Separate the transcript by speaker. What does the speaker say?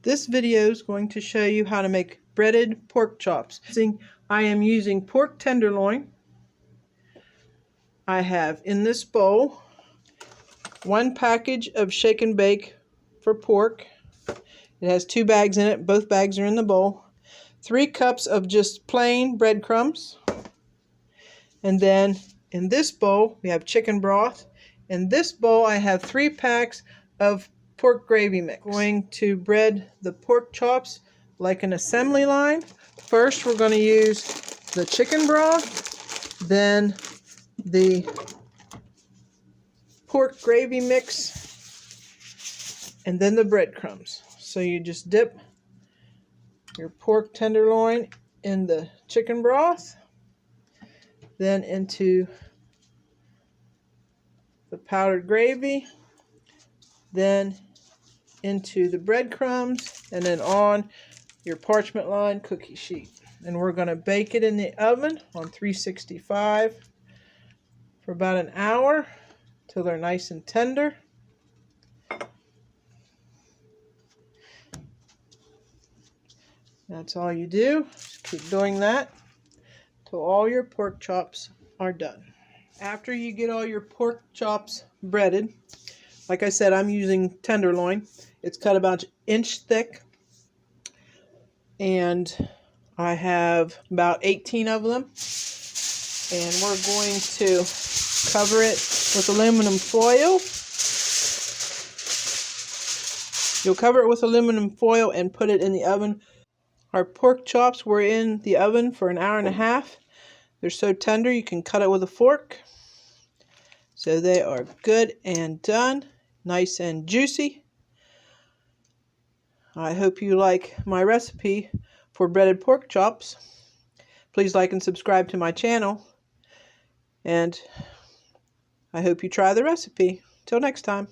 Speaker 1: This video is going to show you how to make breaded pork chops. I am using pork tenderloin. I have in this bowl 1 package of shake and bake for pork. It has 2 bags in it. Both bags are in the bowl. 3 cups of just plain breadcrumbs. And then in this bowl we have chicken broth. In this bowl I have 3 packs of pork gravy mix. I'm going to bread the pork chops like an assembly line. First we're going to use the chicken broth, then the pork gravy mix, and then the breadcrumbs. So you just dip your pork tenderloin in the chicken broth, then into the powdered gravy, then into the breadcrumbs, and then on your parchment lined cookie sheet. And we're going to bake it in the oven on 365 for about an hour till they're nice and tender. That's all you do. Just keep doing that till all your pork chops are done. After you get all your pork chops breaded, like I said, I'm using tenderloin. It's cut about 1 inch thick, and I have about 18 of them. And we're going to cover it with aluminum foil. You'll cover it with aluminum foil and put it in the oven. Our pork chops were in the oven for an hour and a half. They're so tender you can cut it with a fork. So they are good and done, nice and juicy. I hope you like my recipe for breaded pork chops. Please like and subscribe to my channel. And I hope you try the recipe. Till next time.